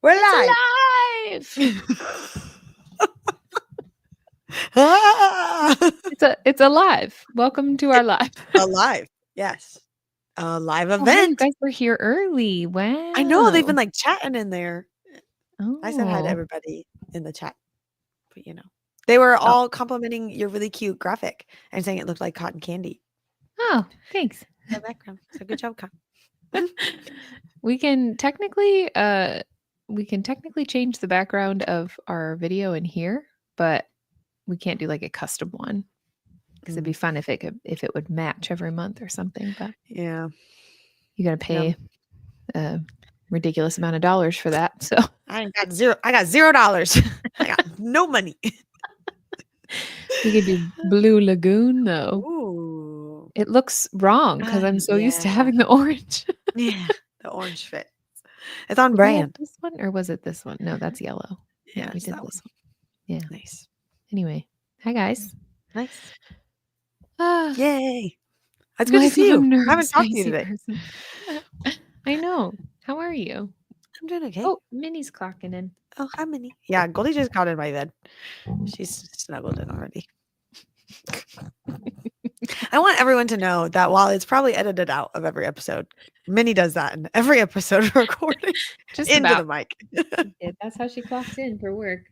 We're It's live. alive. It's alive. Welcome to our live. Alive. Yes. A live Oh, hey, event. you guys were here early. Wow. I know they've been like chatting in there. Oh. I said hi to everybody in the chat. But you know, they were all complimenting your really cute graphic and saying it looked like cotton candy. Oh, thanks. The background. So good job, Cotton. We can technically change the background of our video in here, but we can't do like a custom one because it'd be fun if it would match every month or something. But yeah, you got to pay a ridiculous amount of dollars for that. So I got $0. I got no money. We could do Blue Lagoon though. Ooh. It looks wrong because I'm so used to having the orange. Yeah, the orange fit. It's on brand. This one or was it this one? No, that's yellow. Yeah, we did this one. Yeah. Nice. Anyway, hi guys. Nice. Yay. It's good to Life see of a you. I haven't nervous, talked to you spicy today. person. I know. How are you? I'm doing okay. Oh, Minnie's clocking in. Oh, hi, Minnie. Yeah, Goldie just got in my bed. She's snuggled in already. I want everyone to know that while it's probably edited out of every episode, Minnie does that in every episode of recording. Just into about. the mic. Yeah, that's how she clocks in for work.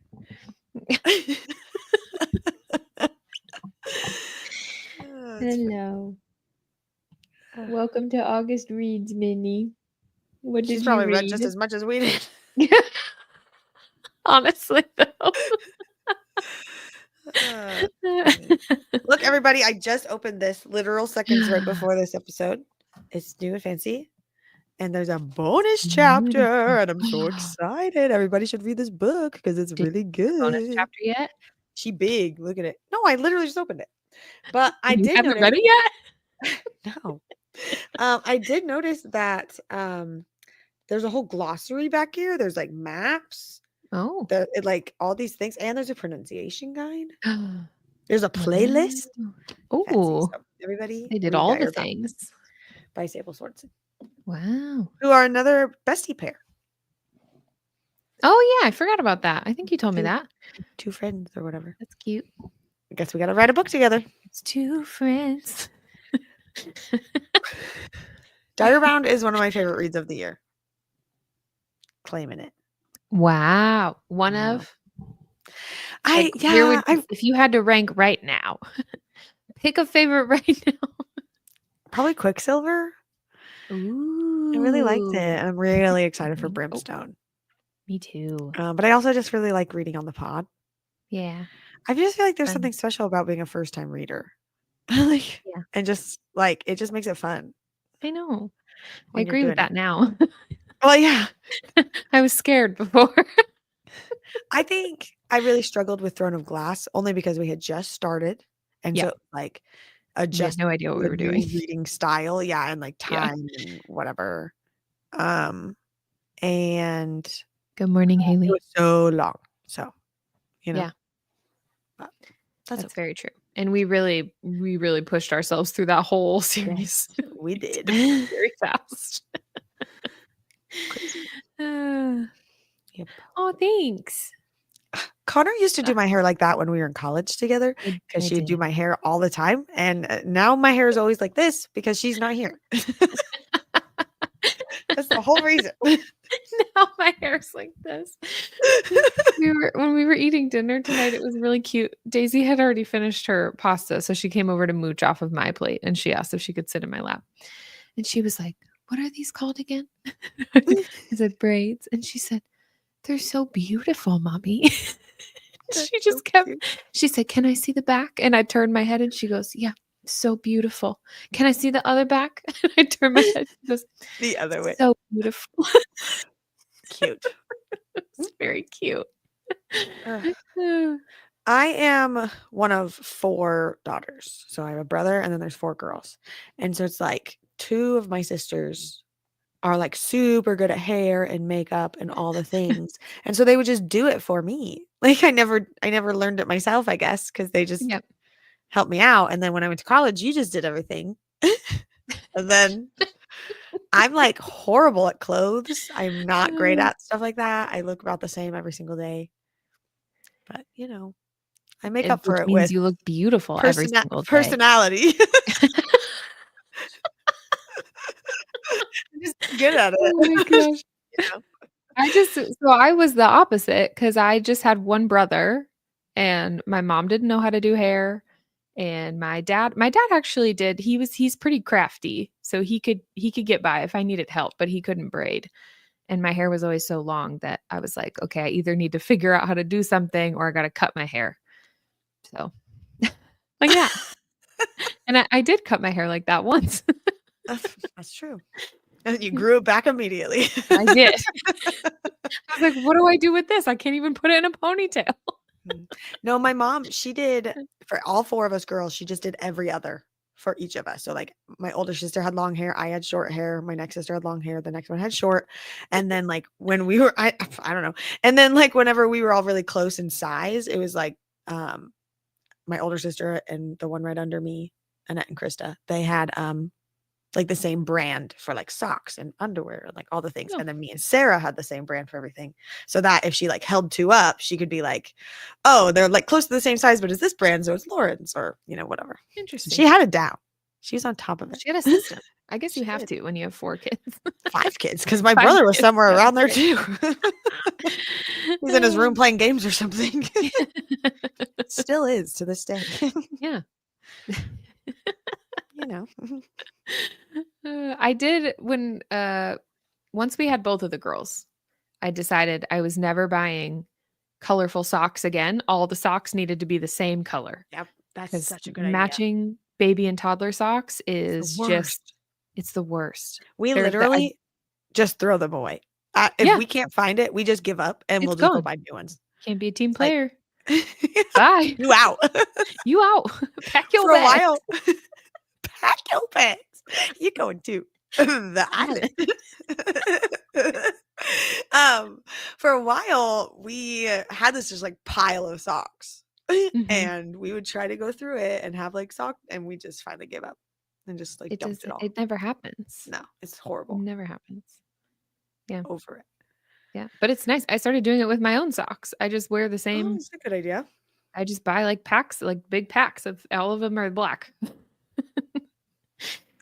Hello. Welcome to August Reads, Minnie. What She's did probably you read read? just as much as we did. Honestly, though. Look, everybody, I just opened this literal seconds right before this episode. It's new and fancy. And there's a bonus chapter. And I'm so excited. Everybody should read this book because it's really good. Bonus chapter yet? She big. Look at it. No, I literally just opened it. But I You did haven't notice. read it yet? No. I did notice that there's a whole glossary back here. There's like maps. Oh. Like all these things. And there's a pronunciation guide. There's a playlist. Oh. So everybody. They did all the things. By Sable Swords. Wow. Who are another bestie pair. Oh, yeah. I forgot about that. I think you told me that. Two friends or whatever. That's cute. I guess we got to write a book together. It's two friends. Diarybound is one of my favorite reads of the year. Claiming it. Wow. One of? If you had to rank right now, pick a favorite right now. Probably Quicksilver. Ooh. I really liked it. I'm really excited for Brimstone. Me too. But I also just really like reading on the pod. Yeah. I just feel like there's something special about being a first-time reader. And just like it just makes it fun. I know. I agree with that now. Well, yeah. I was scared before. I think I really struggled with Throne of Glass only because we had just started. And so like adjust no idea what we were doing. Reading style. Yeah. And like time and whatever. And good morning, Haley. It was so long. So, you know. Yeah. But that's very true. And we really pushed ourselves through that whole series. Yes, we did. Very fast. Yep. Oh, thanks. Connor used to do my hair like that when we were in college together because she'd do my hair all the time. And now my hair is always like this because she's not here. That's the whole reason. Now my hair's like this. When we were eating dinner tonight, it was really cute. Daisy had already finished her pasta, so she came over to mooch off of my plate and she asked if she could sit in my lap. And she was like, "What are these called again?" I said, "Braids." And she said, "They're so beautiful, Mommy." She just she said, "Can I see the back?" And I turned my head and she goes, "Yeah, so beautiful. Can I see the other back?" And I turned my head. She goes, the other way. So beautiful. Cute. It's very cute. I am one of 4 daughters. So I have a brother and then there's 4 girls. And so it's like 2 of my sisters are like super good at hair and makeup and all the things. And so they would just do it for me. Like I never learned it myself, I guess, because they just helped me out. And then when I went to college, you just did everything. And then I'm like horrible at clothes. I'm not great at stuff like that. I look about the same every single day. But, I make up for Which it means with you look beautiful every single day. personality. I'm just good at Oh my it. gosh. You know? So I was the opposite because I just had one brother and my mom didn't know how to do hair. And my dad actually did. He's pretty crafty. So he could get by if I needed help, but he couldn't braid. And my hair was always so long that I was like, okay, I either need to figure out how to do something or I got to cut my hair. So like that. And I did cut my hair like that once. That's true. And you grew it back immediately. I did. I was like, what do I do with this? I can't even put it in a ponytail. No, my mom, she did for all 4 of us girls, she just did every other for each of us. So like my older sister had long hair, I had short hair, my next sister had long hair, the next one had short. And then like when we were I don't know. And then like whenever we were all really close in size, it was like my older sister and the one right under me, Annette and Krista, they had like the same brand for like socks and underwear and like all the things. Oh, And then me and Sarah had the same brand for everything. So that if she like held 2 up, she could be like, oh, they're like close to the same size, but it's this brand. So it's Lauren's or, whatever. interesting. She had it down. She was on top of it. She had a system. I guess She you have did. to when you have 4 kids. 5 kids because my 5 brother was kids, somewhere yeah, around there right. too. He's in his room playing games or something. Still is to this day. Yeah. you know. I did when once we had both of the girls, I decided I was never buying colorful socks again. All the socks needed to be the same color Yep. That's because such a good idea. matching baby and toddler socks It's is the worst. just it's the worst. We They're literally just throw them away. If yeah, we can't find it, we just give up and it's we'll just go gone. buy new ones. Can't be a team It's like, player. Bye. you out. You out. Pack your For a bags. while. Pack your bags. You're going to the island. For a while, we had this just like pile of socks. Mhm. And we would try to go through it and have like sock, and we just finally gave up and just like It dumped it doesn't all. it never happens. No, it's It horrible. never happens. Yeah. Over it. Yeah. But it's nice. I started doing it with my own socks. I just wear the Oh, same. that's a good idea. I just buy like packs, like big packs of all of them are black.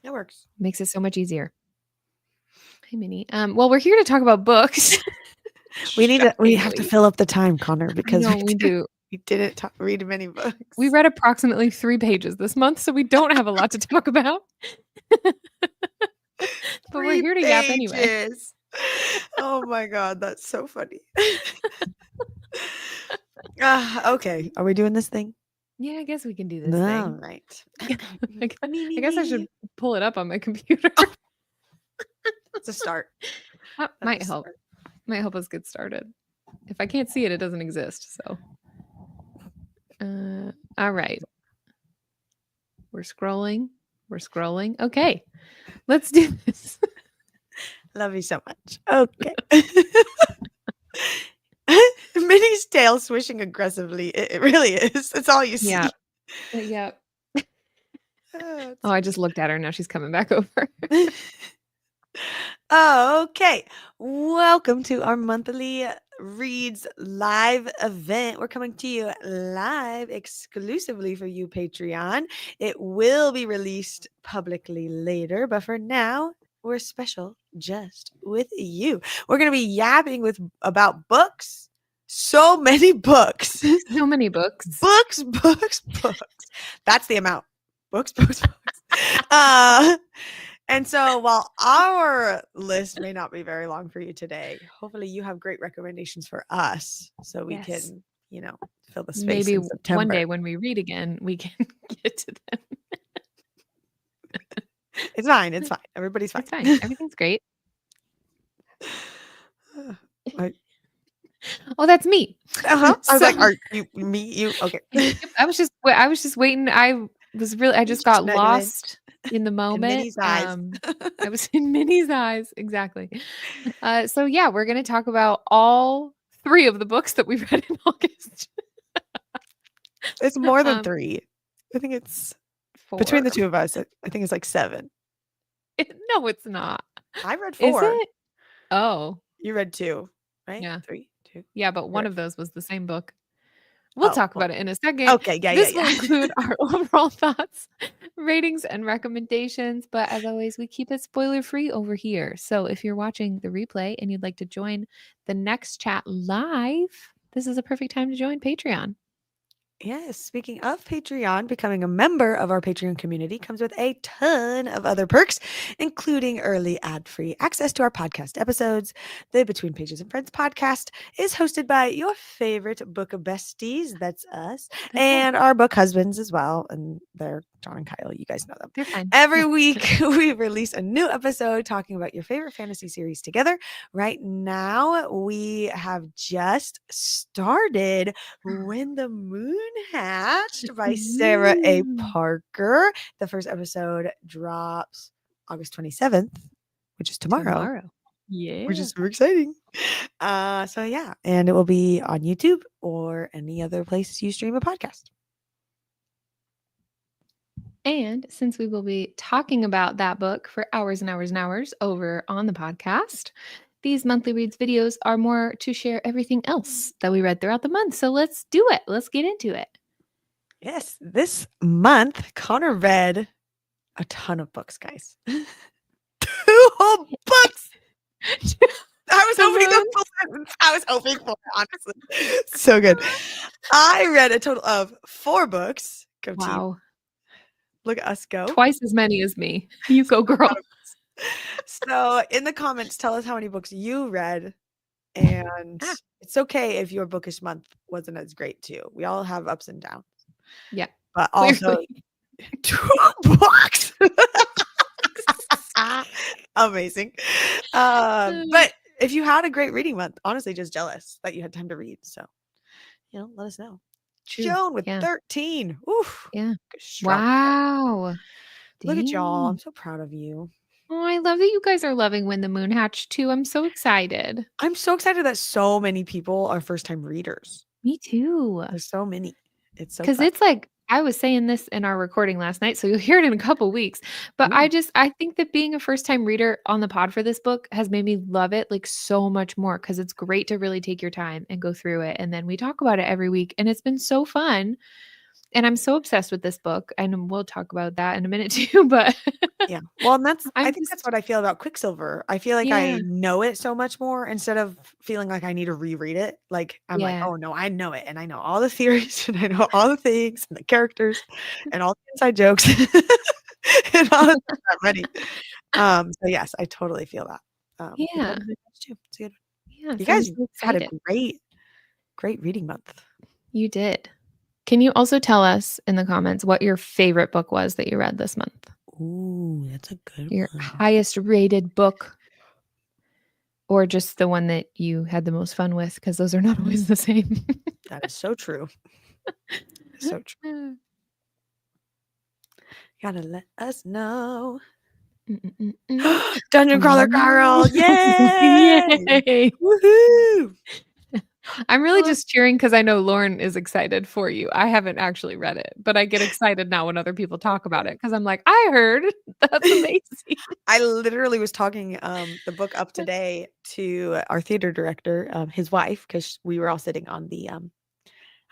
It works. Makes it so much easier. Hey, Minnie. Well, we're here to talk about books. We have to Shockingly. fill up the time, Connor, because No, we do. we didn't read many books. We read approximately 3 pages this month, so we don't have a lot to talk about. But we're here to yap anyway. pages. Oh my god, that's so funny. Okay, are we doing this thing? Yeah, I guess we can do this All thing. right. I guess I should pull it up on my computer. It's a start. Might help. Might help us get started. If I can't see it, it doesn't exist. So, all right. We're scrolling. We're scrolling. Okay, let's do this. Love you so much. Okay. Minnie's tail swishing aggressively. It really is. That's all you see. Yeah. Yeah. Oh, I just looked at her. Now she's coming back over. Okay. Welcome to our monthly Reads live event. We're coming to you live exclusively for you, Patreon. It will be released publicly later, but for now, we're special just with you. We're going to be yapping about books. So many books. So many books. Books. That's the amount. Books. And so while our list may not be very long for you today, hopefully you have great recommendations for us so we Yes. can, fill the space Maybe in September. one day when we read again, we can get to them. It's fine. Everybody's fine. It's fine. Everything's great. Oh, that's me. I was like, So- are you me? You okay? I was just waiting. I just got snuggling lost in the moment. Minnie's eyes. I was in Minnie's eyes. Exactly. So yeah, we're going to talk about all 3 of the books that we read in August. It's more than 3. I think it's 4. between the 2 of us. I think it's like 7. No, it's not. I read Is 4. it? Oh, You read 2, right? yeah. 3, 2. Yeah, but You one read of 4. those was the same book. We'll Oh, talk well, about it in a second. okay. Yeah, yeah, This will yeah. include our overall thoughts, ratings, and recommendations. But as always, we keep it spoiler free over here. So if you're watching the replay and you'd like to join the next chat live, this is a perfect time to join Patreon. Yes, speaking of Patreon, becoming a member of our Patreon community comes with a ton of other perks, including early ad-free access to our podcast episodes. The Between Pages and Friends podcast is hosted by your favorite book besties, that's us, That's us. and our book husbands as well, and they're John and Kyle, you guys know them. They're fine. Every Yeah. week, we release a new episode talking about your favorite fantasy series together. Right now, we have just started When the Moon Hatched by Sarah A. Ooh. Parker. The first episode drops August 27th, which is tomorrow, Tomorrow. which Yeah. is super exciting. So yeah, and it will be on YouTube or any other place you stream a podcast. And since we will be talking about that book for hours and hours and hours over on the podcast, these monthly reads videos are more to share everything else that we read throughout the month. So let's do it. Let's get into it. Yes, this month Connor read a ton of books, guys. 2 whole books. I was The hoping moon. I was hoping for it, honestly. So good. I read a total of 4 books. Go team. Wow. Look at us go. Twice as many as me. You go, girl. So in the comments, tell us how many books you read. And Ah, it's okay if your bookish month wasn't as great too. We all have ups and downs. yeah. But also Clearly. 2 books. Amazing. But if you had a great reading month, honestly, just jealous that you had time to read. So, let us know. True. Joan with Yeah. 13. Oof. Yeah. Strong. Wow. Look at y'all. Dang. I'm so proud of you. Oh, I love that you guys are loving When the Moon Hatched too. I'm so excited. I'm so excited that so many people are first time readers. Me too. There's so many. It's so 'Cause fun. it's like I was saying this in our recording last night, so you'll hear it in a couple weeks, but Ooh, I think that being a first-time reader on the pod for this book has made me love it, like, so much more because it's great to really take your time and go through it, and then we talk about it every week, and it's been so fun, and I'm so obsessed with this book, and we'll talk about that in a minute too, but yeah. Well, and I I'm think that's just what I feel about Quicksilver. I feel like yeah, I know it so much more instead of feeling like I need to reread it. Like I'm like, yeah. oh no, I know it, and I know all the theories, and I know all the things, and the characters, and all the inside jokes, and all the stuff I'm ready. So yes, I totally feel that. With Yeah, Women Who Judge too. It's a good one. yeah, You so I'm guys so had a excited. great reading month. You did. Can you also tell us in the comments what your favorite book was that you read this month? Ooh, that's a good Your one. highest rated book or just the one that you had the most fun with because those are not always the same. That is so true. So true. Gotta let us know. Dungeon Crawler Carl, yay! Yay. Woohoo! I'm really Oh, just cheering because I know Lauren is excited for you. I haven't actually read it, but I get excited now when other people talk about it because I'm like, I heard. That's amazing. I literally was talking the book up today to our theater director, his wife, because we were all sitting on the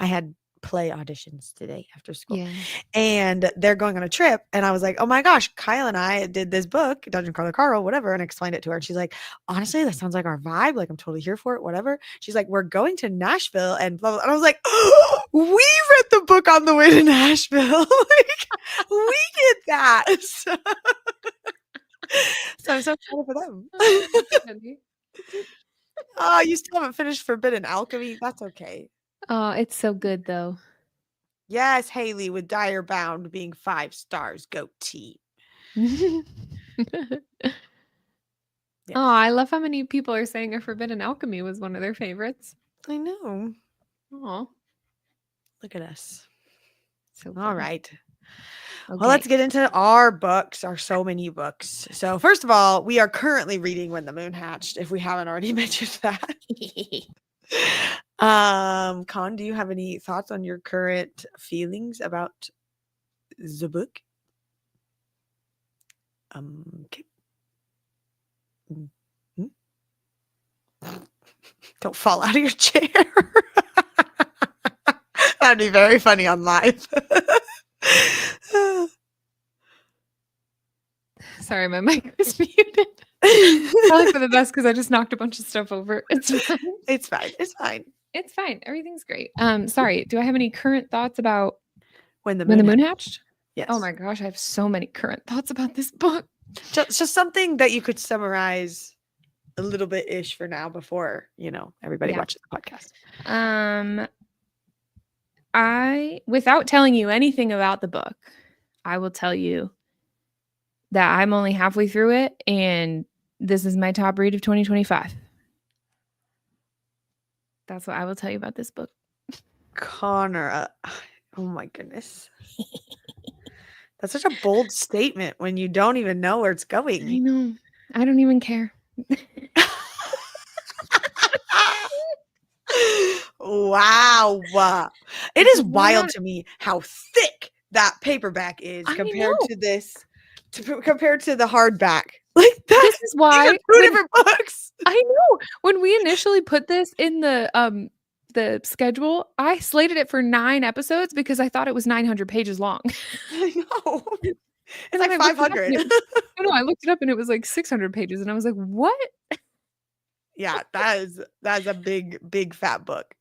I had play auditions today after school. Yeah. And they're going on a trip. And I was like, oh my gosh, Kyle and I did this book, Dungeon Crawler Carl, whatever, and explained it to her. And she's like, honestly, that sounds like our vibe. Like, I'm totally here for it, whatever. She's like, we're going to Nashville and blah, blah. And I was like, oh, we read the book on the way to Nashville. Like, we did that. So I'm so excited for them. Oh, that's funny. Oh, you still haven't finished Forbidden Alchemy? That's okay. Oh, it's so good though. Yes, Haley with Dire Bound being 5 stars. Go team. Oh, Yes. I love how many people are saying A Forbidden Alchemy was one of their favorites. I know. Oh, Look at us. so All fun. right. Well, Okay. let's get into our books, our so many books. So, first of all, we are currently reading When the Moon Hatched, if we haven't already mentioned that. Con, do you have any thoughts on your current feelings about the book? Okay. Don't fall out of your chair. That'd be very funny on live. Sorry, my mic was muted. Probably for the best because I just knocked a bunch of stuff over. It's fine. It's fine. It's fine. It's fine. Everything's great. Sorry. Do I have any current thoughts about When the When the moon Moon Hatched? Yes. Oh my gosh, I have so many current thoughts about this book. Just something that you could summarize a little bit ish for now before, everybody watches the podcast. Without telling you anything about the book, I will tell you that I'm only halfway through it, and this is my top read of 2025. That's what I will tell you about this book. Connor, oh my goodness. That's such a bold statement when you don't even know where it's going. I know. I don't even care. Wow. It is wild to me how thick that paperback is compared to this, compared to the hardback. Like that. This is why two different books. I know. When we initially put this in the schedule, I slated it for 9 episodes because I thought it was 900 pages long. I know. It's like 500. I looked it up and it was like 600 pages, and I was like, "What?" Yeah, that's a big fat book.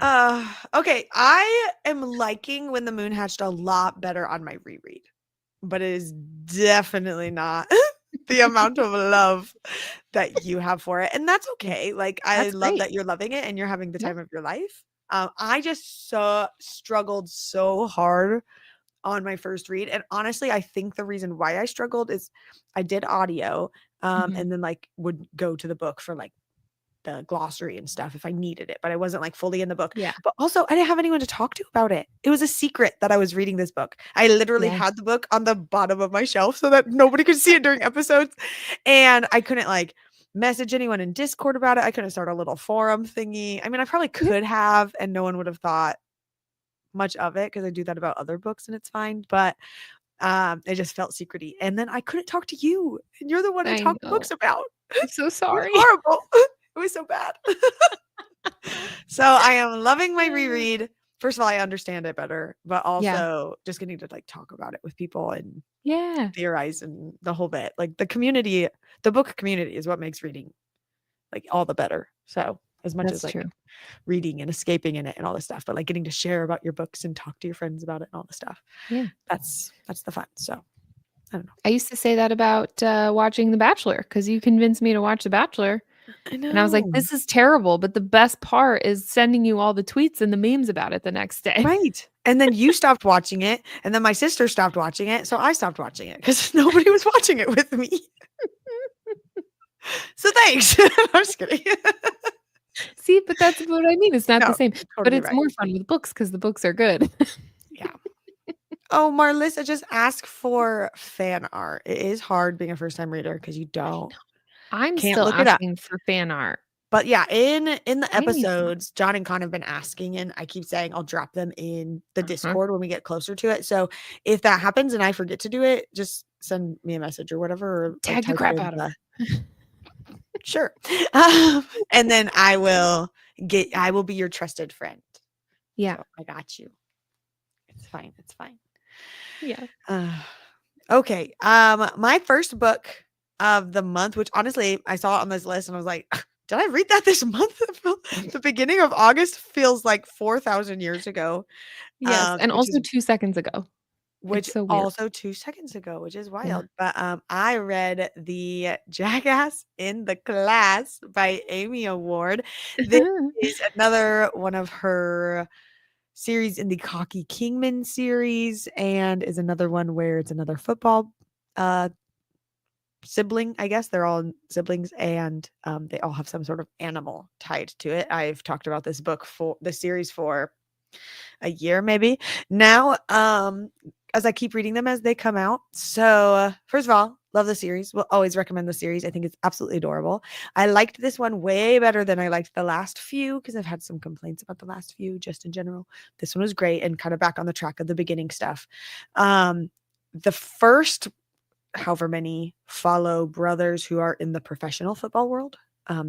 Okay, I am liking When the Moon Hatched a lot better on my reread, but it is definitely not the amount of love that you have for it, and that's okay. Like, I love that you're loving it and you're having the time of your life. I just struggled so hard on my first read, and honestly, I think the reason why I struggled is I did audio, and then like would go to the book for like the glossary and stuff if I needed it, but I wasn't like fully in the book. Yeah. But also I didn't have anyone to talk to about it. It was a secret that I was reading this book. I literally had the book on the bottom of my shelf so that nobody could see it during episodes. And I couldn't like message anyone in Discord about it. I couldn't start a little forum thingy. I mean, I probably could have, and no one would have thought much of it because I do that about other books and it's fine. But it just felt secrety. And then I couldn't talk to you. And you're the one I talk books about. I'm so sorry. It was horrible. It was so bad. So I am loving my reread. First of all, I understand it better, but also just getting to like talk about it with people and theorize and the whole bit. Like the community, the book community is what makes reading like all the better. So as much as like reading and escaping in it and all this stuff, but like getting to share about your books and talk to your friends about it and all this stuff. Yeah. That's the fun. So I don't know. I used to say that about watching The Bachelor because you convinced me to watch The Bachelor. I know. And I was like, this is terrible. But the best part is sending you all the tweets and the memes about it the next day. Right. And then you stopped watching it. And then my sister stopped watching it. So I stopped watching it because nobody was watching it with me. So thanks. I'm just kidding. See, but that's what I mean. It's not the same. Totally but it's more fun with books because the books are good. Yeah. Oh, Marlissa just asked for fan art. It is hard being a first-time reader because you don't. I'm still asking for fan art. But yeah, in the episodes, John and Con have been asking, and I keep saying I'll drop them in the Discord when we get closer to it. So if that happens and I forget to do it, just send me a message or whatever. Or tag the crap out of it. Sure. And then I will be your trusted friend. Yeah. So I got you. It's fine. It's fine. Yeah. Okay. My first book of the month, which honestly I saw it on this list and I was like, did I read that this month? The beginning of August feels like 4,000 years ago. Yes. And also 2 seconds ago. Which also 2 seconds ago, which is wild. Yeah. But I read the Jackass in the Class by Amy Award. This is another one of her series in the Cocky Kingman series, and is another one where it's another football sibling. I guess they're all siblings, and they all have some sort of animal tied to it. I've talked about this book for the series for a year maybe now, as I keep reading them as they come out. So first of all, love the series. Will always recommend the series. I think it's absolutely adorable. I liked this one way better than I liked the last few because I've had some complaints about the last few just in general. This one was great and kind of back on the track of the beginning stuff. The first however many follow brothers who are in the professional football world.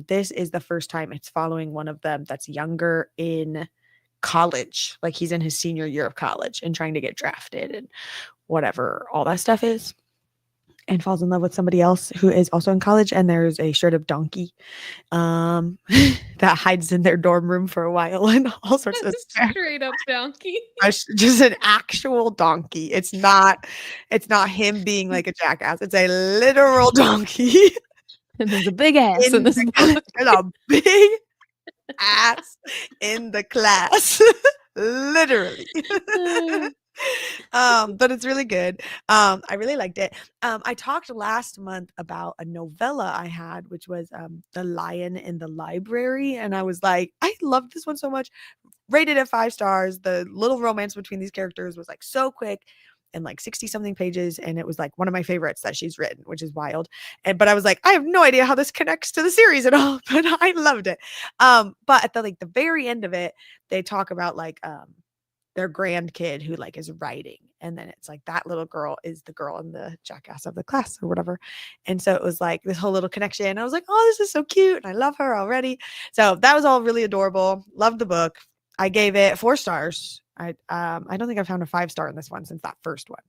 this is the first time it's following one of them that's younger in college. Like he's in his senior year of college and trying to get drafted and whatever all that stuff is, and falls in love with somebody else who is also in college. And there's a straight up donkey that hides in their dorm room for a while and all sorts of stuff. Straight up donkey. Just an actual donkey. It's not him being like a jackass. It's a literal donkey. And there's a big ass in this book. There's a big ass in the class. Literally. But it's really good. I really liked it. I talked last month about a novella I had, which was The Lion in the Library, and I was like, I loved this one so much. Rated at 5 stars. The little romance between these characters was like so quick and like 60 something pages, and it was like one of my favorites that she's written, which is wild. But I was like, I have no idea how this connects to the series at all, but I loved it. But at the very end of it, they talk about like their grandkid who like is writing, and then it's like that little girl is the girl in the jackass of the class or whatever. And so it was like this whole little connection. I was like, oh, this is so cute, and I love her already. So that was all really adorable. Loved the book. I gave it 4 stars. I don't think I found a 5-star in this one since that first one,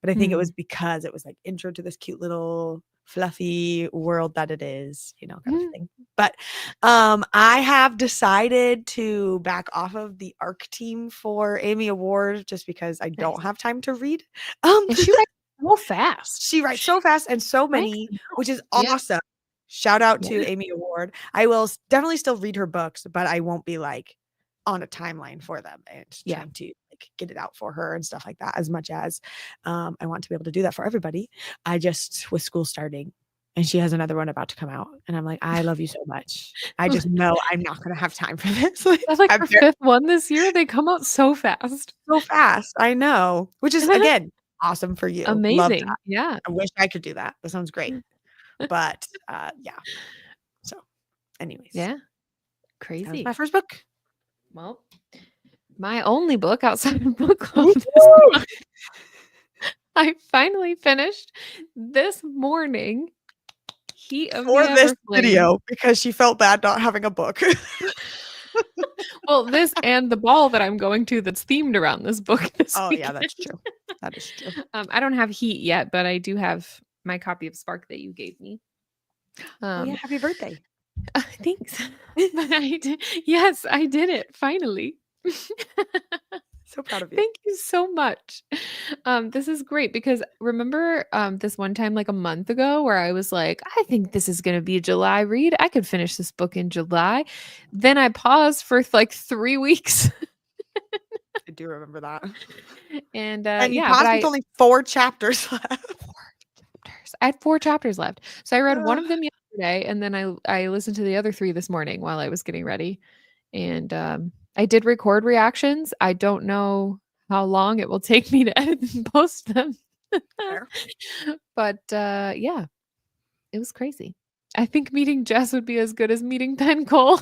but I think it was because it was like intro to this cute little fluffy world that it is, kind of thing. But I have decided to back off of the ARC team for Amy Award just because I don't have time to read. And she writes so fast. She writes so fast and so many, which is awesome. Shout out to Amy Award. I will definitely still read her books, but I won't be like on a timeline for them and trying to like get it out for her and stuff like that, as much as I want to be able to do that for everybody. I just, with school starting, and she has another one about to come out, and I'm like, I love you so much. I just know I'm not going to have time for this. That's like her 5th one this year. They come out so fast. So fast. I know. Which is, again, awesome for you. Amazing. Love that. Yeah. I wish I could do that. That sounds great. But yeah. So anyways. Yeah. That Crazy. was my first book. Well, my only book outside of book club this month, I finally finished this morning. Heat of For the this Everflame. video, because she felt bad not having a book. Well, this and the ball that I'm going to that's themed around this book this Oh, weekend. yeah, that's true. That is true. I don't have Heat yet, but I do have my copy of Spark that you gave me. Oh, yeah, happy birthday. Thanks. But I did. Yes, I did it finally. So proud of you. Thank you so much. This is great because remember this one time like a month ago where I was like, I think this is going to be a July read. I could finish this book in July. Then I paused for like 3 weeks. I do remember that. And you paused with only 4 chapters left. 4 chapters. I had 4 chapters left. So I read one of them yesterday, and then I listened to the other 3 this morning while I was getting ready. And I did record reactions. I don't know how long it will take me to edit and post them. But yeah, it was crazy. I think meeting Jess would be as good as meeting Penn Cole.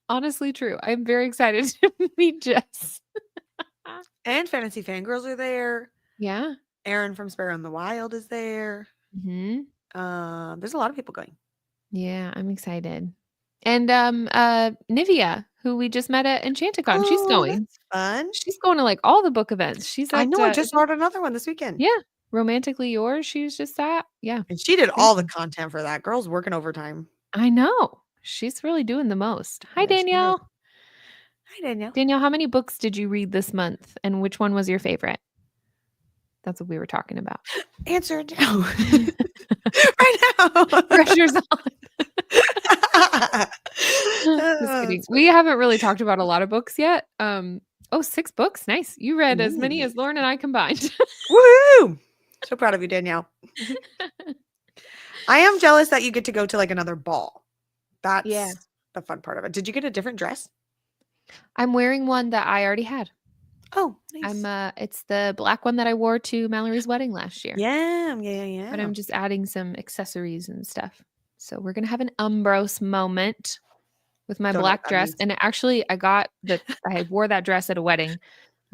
Honestly true. I'm very excited to meet Jess. And Fantasy Fangirls are there. Yeah. Aaron from Sparrow in the Wild is there. Mm-hmm. There's a lot of people going. Yeah, I'm excited. And Nivea, who we just met at Enchanticon, she's going. That's fun. She's going to like all the book events. She's at, I know. I just started another one this weekend. Yeah, Romantically Yours. She was just at. Yeah, and she did all the content for that. Girl's working overtime. I know. She's really doing the most. Hi, Danielle. Hi, Danielle. Danielle, how many books did you read this month, and which one was your favorite? That's what we were talking about. Answer now. Right now. Pressure's on. Just kidding. We haven't really talked about a lot of books yet. 6 books. Nice. You read as many as Lauren and I combined. Woohoo! So proud of you, Danielle. I am jealous that you get to go to like another ball. That's the fun part of it. Did you get a different dress? I'm wearing one that I already had. Oh, nice. It's the black one that I wore to Mallory's wedding last year. Yeah. But I'm just adding some accessories and stuff. So we're gonna have an Umbros moment with my black dress. And actually, I wore that dress at a wedding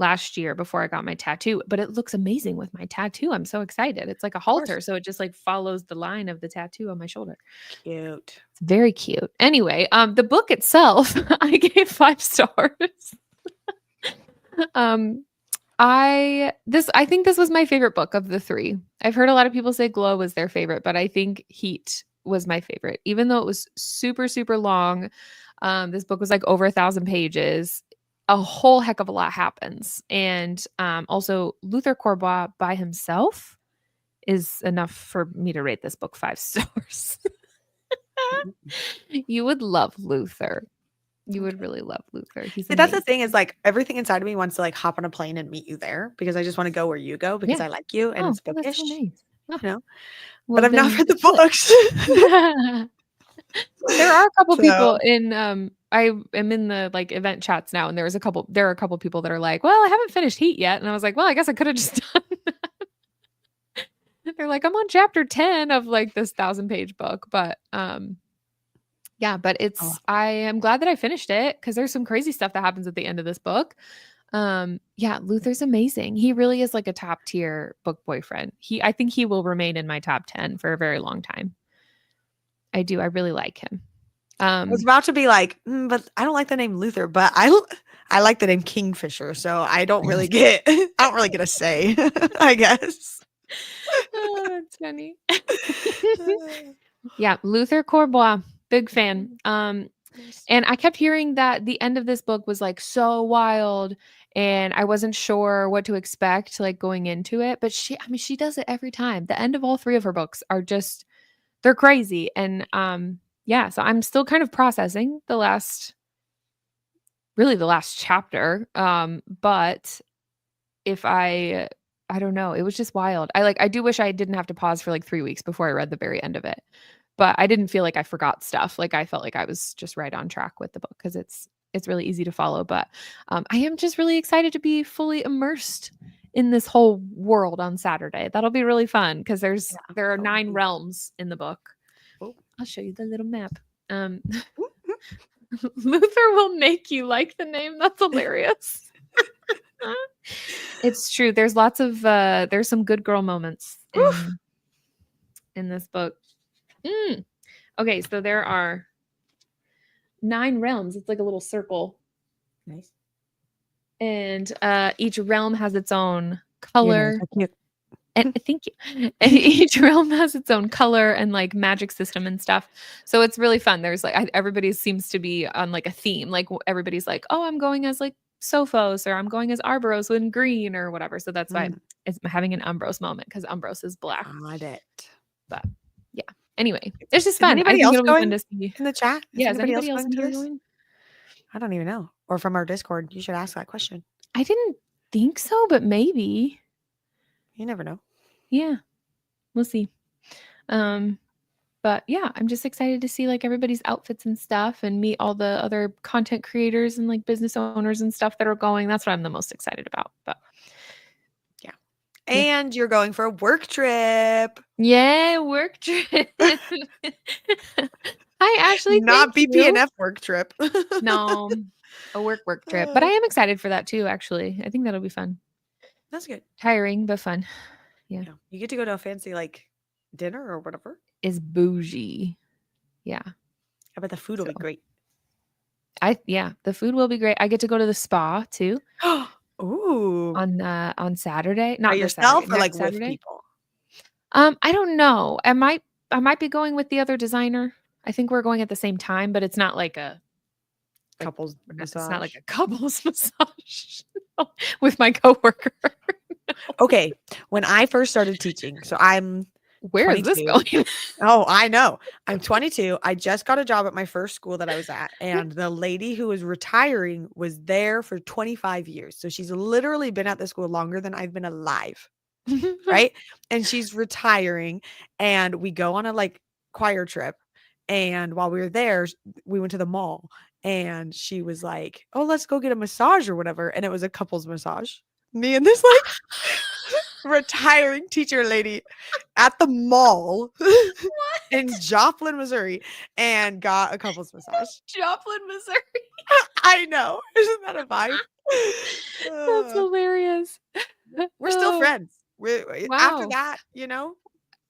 last year before I got my tattoo, but it looks amazing with my tattoo. I'm so excited. It's like a Of course. halter, so it just like follows the line of the tattoo on my shoulder. Cute. It's very cute. Anyway, the book itself, I gave 5 stars. um I think this was my favorite book of the 3. I've heard a lot of people say Glow was their favorite, but I think Heat was my favorite. Even though it was super, super long, this book was like over 1,000 pages. A whole heck of a lot happens. And also Luther Corbois by himself is enough for me to rate this book 5 stars. You would love Luther. You would really love Luther. He's See, that's amazing. the thing is like everything inside of me wants to like hop on a plane and meet you there because I just want to go where you go because Yeah. I like you and Oh, it's well, that's so bookish, nice. Oh, you know. well, But I've not then read the do books. it. There are a couple So people in I am in the like event chats now, and there are a couple people that are like, well, I haven't finished Heat yet. And I was like, well, I guess I could have just done that. They're like, I'm on chapter 10 of like this 1,000-page book. But yeah, but oh, I am glad that I finished it because there's some crazy stuff that happens at the end of this book. Yeah, Luther's amazing. He really is like a top tier book boyfriend. I think he will remain in my top 10 for a very long time. I do. I really like him. I was about to be like, but I don't like the name Luther, but I like the name Kingfisher, so I don't really get a say, I guess. Oh, that's funny. Yeah, Luther Corbois, big fan. And I kept hearing that the end of this book was like so wild and I wasn't sure what to expect like going into it, but she does it every time. The end of all 3 of her books are just they're crazy and yeah, so I'm still kind of processing the last chapter. But if I don't know, it was just wild. I do wish I didn't have to pause for like 3 weeks before I read the very end of it. But I didn't feel like I forgot stuff. Like I felt like I was just right on track with the book because it's really easy to follow. But I am just really excited to be fully immersed in this whole world on Saturday. That'll be really fun because there are 9 realms in the book. Oh. I'll show you the little map. Luther will make you like the name. That's hilarious. It's true. There's lots of there's some good girl moments in this book. Okay, so there are 9 realms. It's like a little circle. Nice. And each realm has its own color. And thank you. And each realm has its own color and like magic system and stuff. So it's really fun. There's like everybody seems to be on like a theme. Like everybody's like, oh, I'm going as like Sophos or I'm going as Arboros in green or whatever. So that's why it's having an Umbros moment because Umbros is black. Got it. But yeah. Anyway, it's just Is fun. I anybody think else it'll be going fun to see. in the chat? Yeah, is anybody else going to this? going? I don't even know. Or from our Discord, you should ask that question. I didn't think so, but maybe. You never know. Yeah, we'll see. But yeah, I'm just excited to see like everybody's outfits and stuff and meet all the other content creators and like business owners and stuff that are going. That's what I'm the most excited about. But yeah. And you're going for a work trip. Yeah, work trip. I actually not BPNF work trip. No, a work trip. But I am excited for that too, actually. I think that'll be fun. That's good. Tiring, but fun. Yeah. You get to go to a fancy like dinner or whatever. Is bougie. Yeah. I bet the food will be great. The food will be great. I get to go to the spa too. Ooh. On Saturday. Not by yourself or like Saturday. with people? I don't know. I might be going with the other designer. I think we're going at the same time, but it's not like a couples massage. It's not like a couples massage with my coworker. Okay. When I first started teaching, so I'm Where 22. Is this going? Oh, I know. I'm 22. I just got a job at my first school that I was at, and the lady who was retiring was there for 25 years. So she's literally been at the school longer than I've been alive. Right? And she's retiring, and we go on a like choir trip. And while we were there, we went to the mall, and she was like, "Oh, let's go get a massage or whatever." And it was a couples massage. Me and this like retiring teacher lady at the mall in Joplin, Missouri, and got a couples massage. Joplin, Missouri. I know. Isn't that a vibe? That's Uh, hilarious. we're still Oh, friends. After wow. that,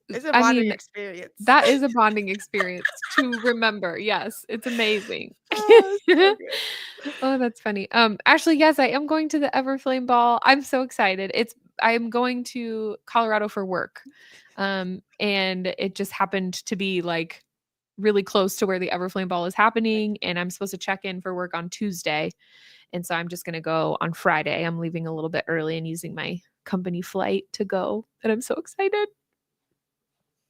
it's a I bonding mean, experience. that is a bonding experience to remember. Yes, it's amazing. Oh, so good. Oh, that's funny. Actually, yes, I am going to the Everflame ball. I'm so excited. I am going to Colorado for work. And it just happened to be like really close to where the Everflame ball is happening, and I'm supposed to check in for work on Tuesday. And so I'm just going to go on Friday. I'm leaving a little bit early and using my company flight to go, and I'm so excited.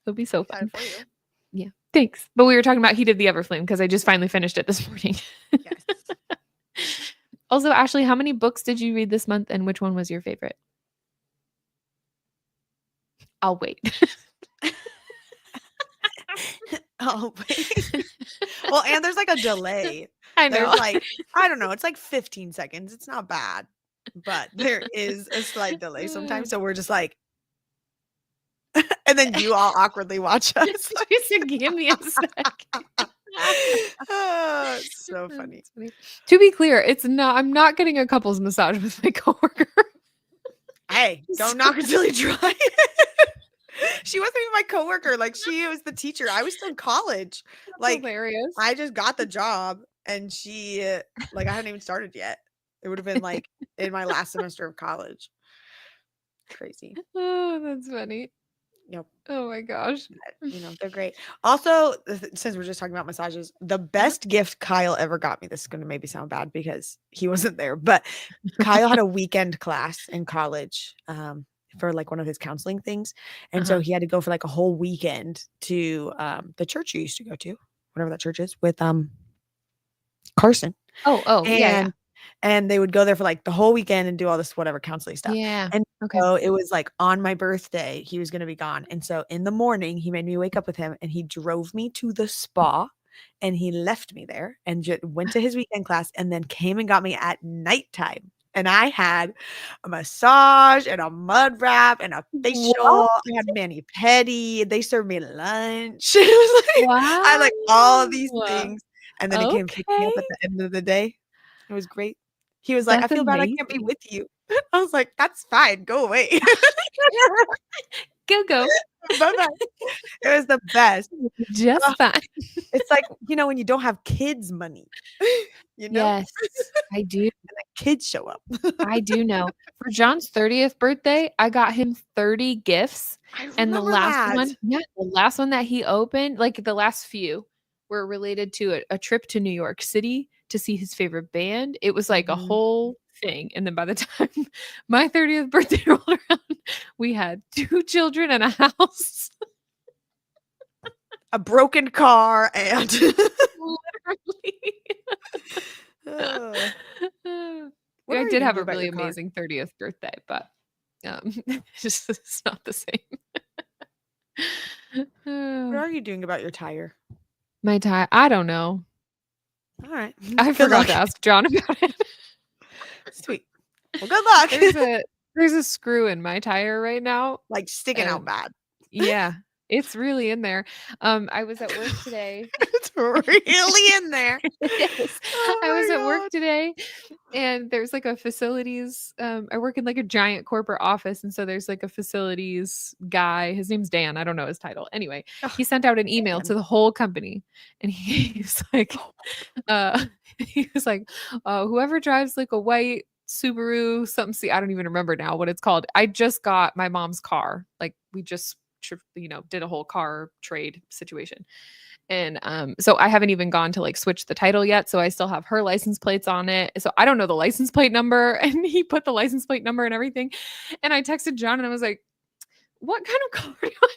It'll be so Excited fun. for you. Yeah. Thanks. But we were talking about Heat of the Everflame because I just finally finished it this morning. Yes. Also, Ashley, how many books did you read this month and which one was your favorite? I'll wait. Oh, wait. Well, and there's like a delay. I There's know. like, I don't know, it's like 15 seconds. It's not bad, but there is a slight delay sometimes. So we're just like, and then you all awkwardly watch us. She said, give me a sec. Oh, it's so funny. That's funny. To be clear, I'm not getting a couples massage with my coworker. Hey, don't knock until you try. She wasn't even my coworker. Like, she was the teacher. I was still in college. That's Like, hilarious. I just got the job, and she, like, I hadn't even started yet. It would have been like in my last semester of college. Crazy. Oh, that's funny. Yep. Oh my gosh. They're great. Also, since we're just talking about massages, the best gift Kyle ever got me, this is going to maybe sound bad because he wasn't there, but Kyle had a weekend class in college for like one of his counseling things. And so he had to go for like a whole weekend to the church you used to go to, whatever that church is, with Carson. Oh, yeah. And they would go there for like the whole weekend and do all this whatever counseling stuff. Yeah. And Okay. so it was like on my birthday, he was going to be gone. And so in the morning, he made me wake up with him and he drove me to the spa and he left me there and went to his weekend class and then came and got me at nighttime. And I had a massage and a mud wrap and a facial. What? I had mani-pedi. They served me lunch. It was like, I had like all of these Wow. things. And then he came pick me up at Okay. the end of the day. It was great. He was like, "I That's feel bad I can't be amazing. with you." I was like, "That's fine. Go away." Go. Bye-bye. It was the best. Just Ugh, fine. it's like, when you don't have kids money, you know? Yes, I do. Kids show up. I do know. For John's 30th birthday, I got him 30 gifts, I and the remember that. last one that he opened, like the last few were related to a trip to New York City to see his favorite band. It was like a Mhm. whole thing. And then by the time my 30th birthday rolled around, we had 2 children and a house. A broken car and Literally. Ugh. Yeah, What I are you did gonna have do a about really your car? amazing 30th birthday, but it's not the same. What are you doing about your tire? My tie, I don't know. Alright. I Good forgot luck. to ask John about it. Sweet. Well, good luck. There's a screw in my tire right now. Like, sticking out bad. Yeah, it's really in there. I was at work today. It's really in there. It is. Oh I was my at work god. today and there's like a facilities I work in like a giant corporate office, and so there's like a facilities guy. His name's Dan. I don't know his title. Anyway, Ugh, he sent out an email Dan. to the whole company, and he's like uh he was like whoever drives like a white Subaru something, see, I don't even remember now what it's called. I just got my mom's car. Like we just did a whole car trade situation. And so I haven't even gone to like switch the title yet. So I still have her license plates on it. So I don't know the license plate number. And he put the license plate number and everything. And I texted John and I was like, what kind of car do I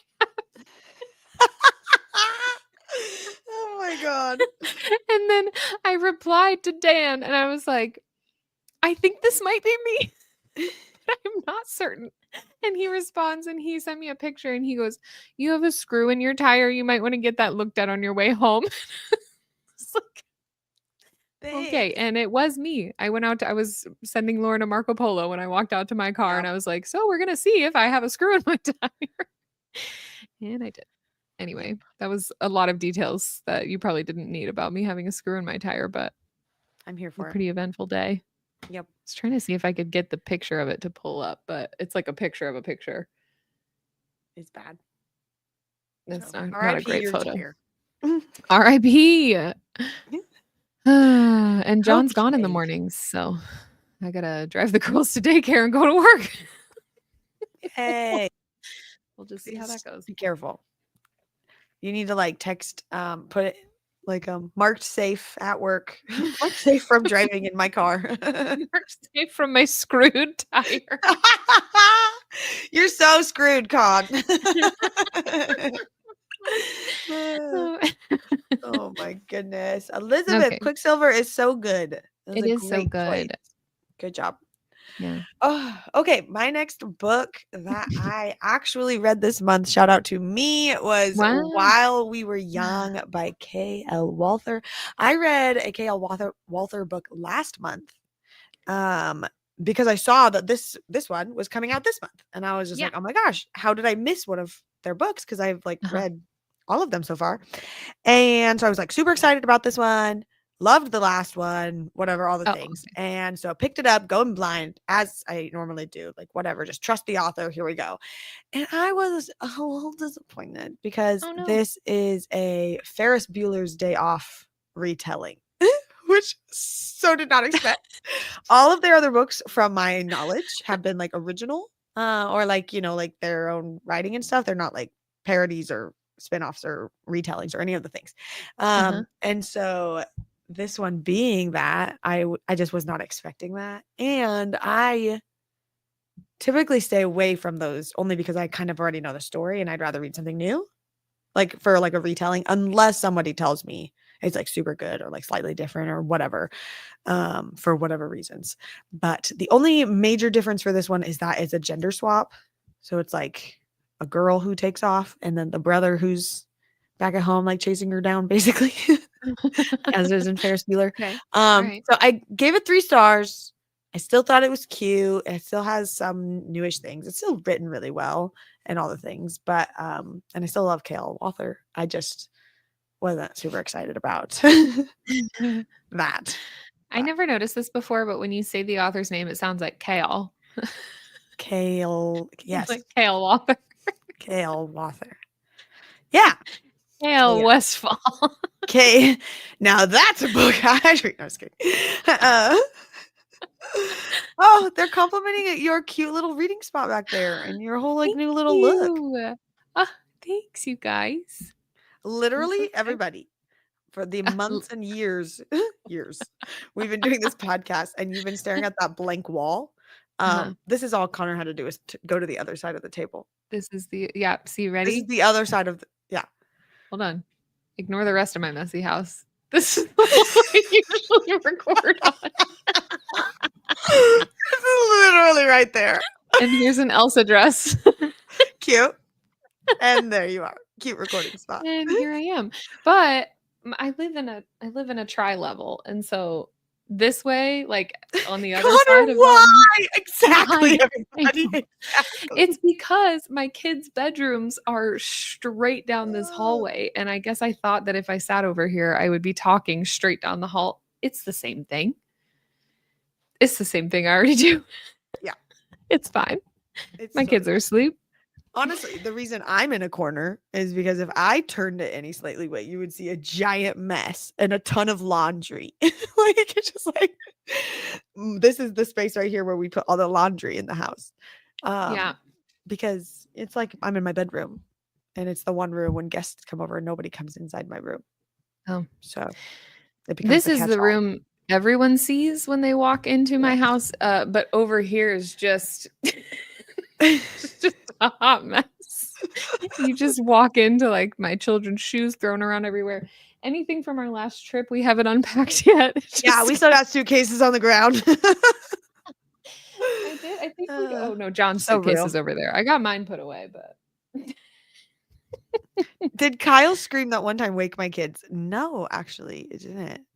Oh my god. have? And then I replied to Dan and I was like, I think this might be me. But I'm not certain. And he responds and he sent me a picture and he goes, you have a screw in your tire. You might want to get that looked at on your way home. It's like, okay, Thanks. and it was me. I was sending Lauren a Marco Polo when I walked out to my car, and Yep. I was like, "So we're gonna see if I have a screw in my tire," and I did. Anyway, that was a lot of details that you probably didn't need about me having a screw in my tire, but I'm here A for it. pretty eventful day. Yep. I was trying to see if I could get the picture of it to pull up, but it's like a picture of a picture. It's bad. It's So, not a R.I.P. great Your photo. chair. R.I.P. And John's gone in the Okay. mornings, so I gotta drive the girls to daycare and go to work. Hey, We'll just see how that goes. be careful. You need to like text, put it like marked safe at work, marked safe from driving in my car. You're safe from my screwed tire. You're so screwed, Con. Oh. Oh my goodness. Elizabeth, Okay. Quicksilver is so good. That was It a is so great choice. good. Good job. Yeah. Oh, okay. My next book that I actually read this month, shout out to me, was Wow. While We Were Young by K.L. Walther. I read a K.L. Walther book last month. Because I saw that this one was coming out this month. And I was just Yeah. like, oh my gosh, how did I miss one of their books? Because I've like read all of them so far. And so I was like super excited about this one. Loved the last one, whatever, all the things. Okay. And so I picked it up, going blind, as I normally do. Like, whatever, just trust the author. Here we go. And I was a little disappointed because Oh, no. this is a Ferris Bueller's Day Off retelling, which so did not expect. All of their other books, from my knowledge, have been like original, or like, like their own writing and stuff. They're not like parodies or spin-offs or retellings or any of the things. And so this one being that, I just was not expecting that. And I typically stay away from those only because I kind of already know the story and I'd rather read something new, like for like a retelling, unless somebody tells me it's like super good or like slightly different or whatever, for whatever reasons. But the only major difference for this one is that it's a gender swap. So it's like a girl who takes off and then the brother who's back at home, like chasing her down, basically, as it is in Ferris Bueller. Okay. All right. So I gave it 3 stars. I still thought it was cute. It still has some newish things. It's still written really well and all the things, but and I still love K.L. Walther. I just wasn't super excited about that. I never noticed this before, but when you say the author's name, it sounds like Kale. Kale, yes, Like Kale Walker. K.L. Walther. Yeah. Kale Yeah. Westfall. Okay, now that's a book I read. No, I was kidding. Oh, they're complimenting your cute little reading spot back there and your whole like new little look. Thanks, you guys. Literally Okay. everybody, for the months and years we've been doing this podcast and you've been staring at that blank wall. This is all Connor had to do is to go to the other side of the table. This is the see, This is ready? the other side of the Hold on. Ignore the rest of my messy house. This is the one we usually record on. This is literally right there. And here's an Elsa dress. Cute. And there you are. Cute recording spot. And here I am. But I live in a tri-level, and so this way, like on the other Connor, side of why? Exactly, everybody. Exactly. It's because my kids' bedrooms are straight down this hallway, and I guess I thought that if I sat over here, I would be talking straight down the hall. It's the same thing. It's the same thing I already do. Yeah. It's fine. My kids are asleep. Honestly, the reason I'm in a corner is because if I turned it any slightly way, you would see a giant mess and a ton of laundry. Like, it's just like, this is the space right here where we put all the laundry in the house. Yeah. Because it's like I'm in my bedroom and it's the one room when guests come over and nobody comes inside my room. Oh. So it becomes This the is the catch-all. room everyone sees when they walk into my house. But over here is just it's just a hot mess. You just walk into like my children's shoes thrown around everywhere. Anything from our last trip we haven't unpacked yet. Yeah, we still got suitcases on the ground. I did. I think oh no, John's so suitcase real. is over there. I got mine put away, but Did Kyle scream that one time, "Wake my kids"? No, actually, it didn't.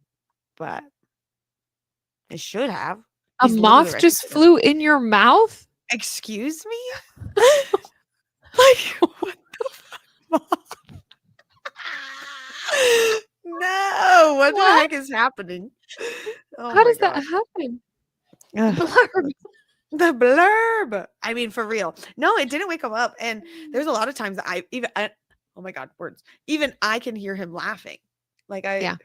But it should have. a He's literally moth right just there. flew in your mouth? Excuse me? Like, what the fuck? No, what the heck is happening? Oh How my does that God. happen? The Ugh. blurb. The blurb. I mean, for real. No, it didn't wake him up. And there's a lot of times that oh my God, words. Even I can hear him laughing. Like Yeah.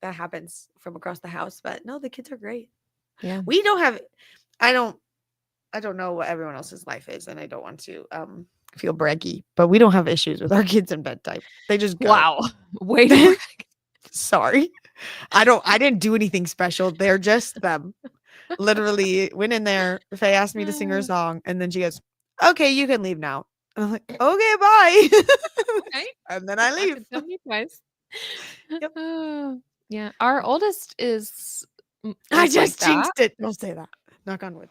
that happens from across the house. But no, the kids are great. Yeah. We don't have, I don't know what everyone else's life is, and I don't want to feel braggy, but we don't have issues with our kids in bedtime. They just go. Wow. Way to brag. Sorry. I didn't do anything special. They're just them. Literally went in there. Faye asked me to sing her a song, and then she goes, "Okay, you can leave now." I'm like, "Okay, bye." Right? And then I Not leave. to tell me twice. Yep. Oh, yeah. Our oldest is I like just that. jinxed it. Don't say that. Knock on wood.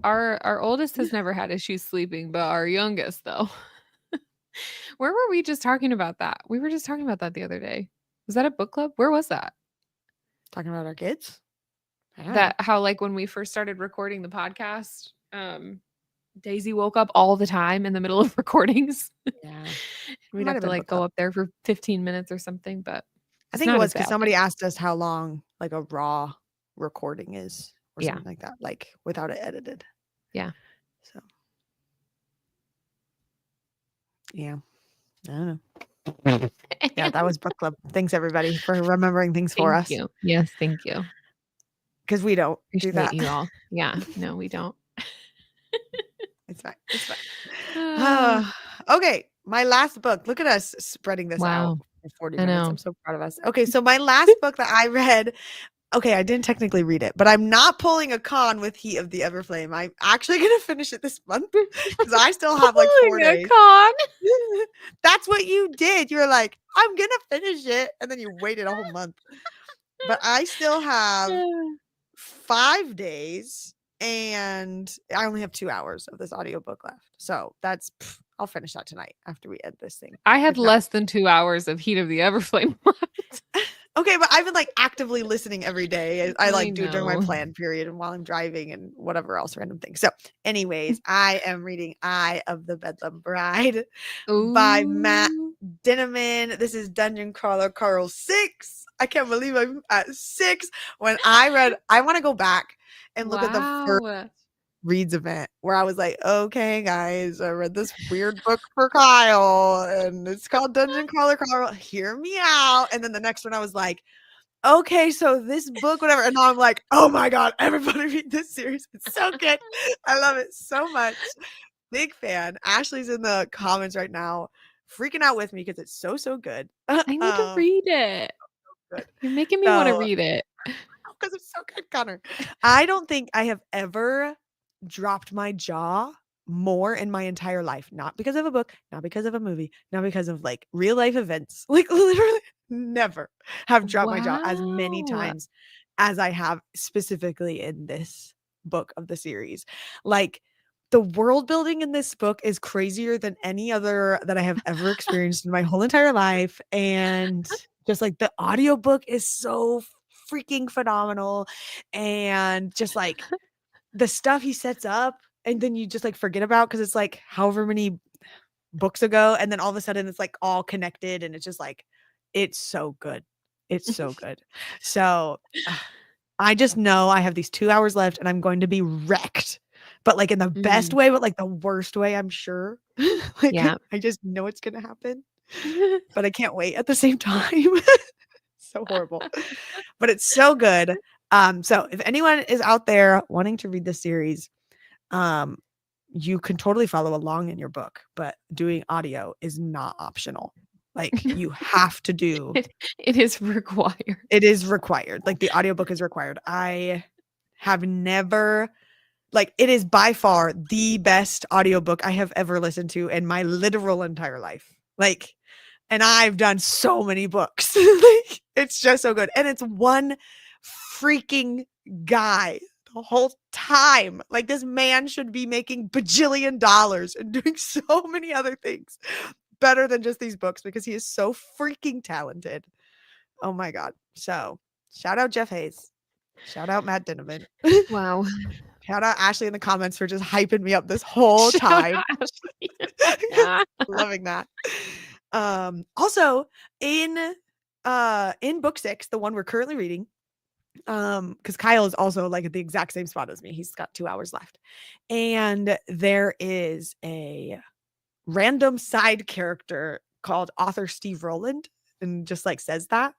Our oldest has never had issues sleeping, but our youngest though. Where were we just talking about that? We were just talking about that the other day. Was that a book club? Where was that? Talking about our kids? I don't know. That how like when we first started recording the podcast, Daisy woke up all the time in the middle of recordings. Yeah. We'd Might have have to been like book club. go up there for 15 minutes or something, but I it's think it not was as because bad. somebody asked us how long like a raw recording is or Yeah. something like that, like without it edited. Yeah. So yeah. I don't know. Yeah, that was book club. Thanks everybody for remembering things for Thank us. you. Yes, thank you. Because we don't do Appreciate that. you all. Yeah. No, we don't. It's fine. It's fine. Oh, Okay. My last book. Look at us spreading this out wow. for 40 I minutes. know. I'm so proud of us. Okay. So my last book that I read, okay, I didn't technically read it, but I'm not pulling a con with Heat of the Everflame. I'm actually going to finish it this month because I still have like 4 Pulling a days. con. That's what you did. You were like, I'm going to finish it. And then you waited a whole month. But I still have 5 days and I only have 2 hours of this audiobook left. So I'll finish that tonight after we end this thing. I had If not, less than 2 hours of Heat of the Everflame left. okay, but I've been like actively listening every day. I I like do it during my know. plan period and while I'm driving and whatever else random things. So, anyways, I am reading Eye of the Bedlam Bride by Matt Ooh. Dinneman. This is Dungeon Crawler Carl 6. I can't believe I'm at 6. When I want to go back and look at the first Wow. reads event where I was like, okay, guys, I read this weird book for Kyle and it's called Dungeon Crawler Carl. Hear me out. And then the next one I was like, okay, so this book, whatever. And now I'm like, oh my God, everybody read this series. It's so good. I love it so much. Big fan. Ashley's in the comments right now, freaking out with me because it's so, so good. I need to read it. Good. You're making me want to So, read it. because it's so good, Connor. I don't think I have ever dropped my jaw more in my entire life. Not because of a book, not because of a movie, not because of like real life events. Like literally never have dropped my jaw as many Wow. times as I have specifically in this book of the series. Like the world building in this book is crazier than any other that I have ever experienced in my whole entire life. And just like the audiobook is so freaking phenomenal. And just like the stuff he sets up and then you just like forget about because it's like however many books ago. And then all of a sudden it's like all connected and it's just like, it's so good. It's so good. So I just know I have these 2 hours left and I'm going to be wrecked, but like in the best Mm, way, but like the worst way, I'm sure. Like yeah. I just know it's going to happen, but I can't wait at the same time. So horrible, but it's so good. So if anyone is out there wanting to read this series, um, you can totally follow along in your book, but doing audio is not optional. Like you have to do It is required. it is required. Like the audiobook is required. I have never like it is by far the best audiobook I have ever listened to in my literal entire life. Like and I've done so many books. Like it's just so good. And it's one freaking guy the whole time. Like this man should be making bajillion dollars and doing so many other things better than just these books because he is so freaking talented. Oh my God. So shout out Jeff Hayes. Shout out Matt Dinneman. Wow. Shout out Ashley in the comments for just hyping me up this whole Shout time. out Ashley. Loving that. Also in book 6, the one we're currently reading, Because Kyle is also like at the exact same spot as me. He's got 2 hours left. And there is a random side character called author Steve Rowland, and just like says that.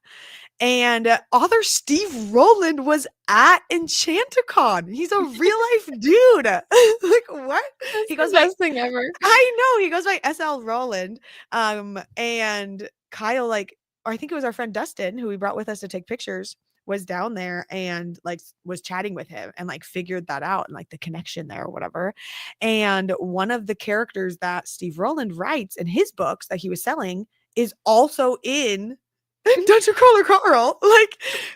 And author Steve Rowland was at Enchanticon. He's a real life dude. Like, what? That's He the goes by, best thing ever. I know, he goes by SL Rowland. And Kyle, like, or I think it was our friend Dustin, who we brought with us to take pictures, was down there and like was chatting with him and like figured that out and like the connection there or whatever. And one of the characters that Steve Rowland writes in his books that he was selling is also in Dungeon Crawler Carl.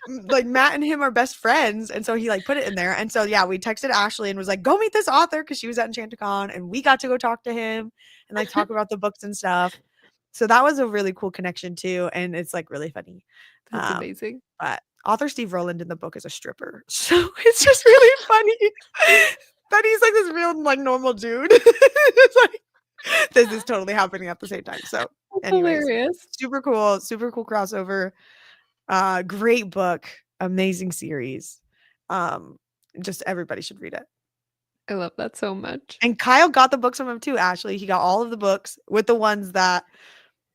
Like Matt and him are best friends. And so he like put it in there. And so yeah, we texted Ashley and was like, go meet this author, because she was at Enchanticon and we got to go talk to him and like talk about the books and stuff. So that was a really cool connection too. And it's like really funny. That's amazing. But author Steve Rowland in the book is a stripper. So it's just really funny that he's like this real like normal dude. It's like this is totally happening at the same time. So anyways, Hilarious. super cool crossover. Great book, amazing series. Just everybody should read it. I love that so much. And Kyle got the books from him too, Ashley. He got all of the books with the ones that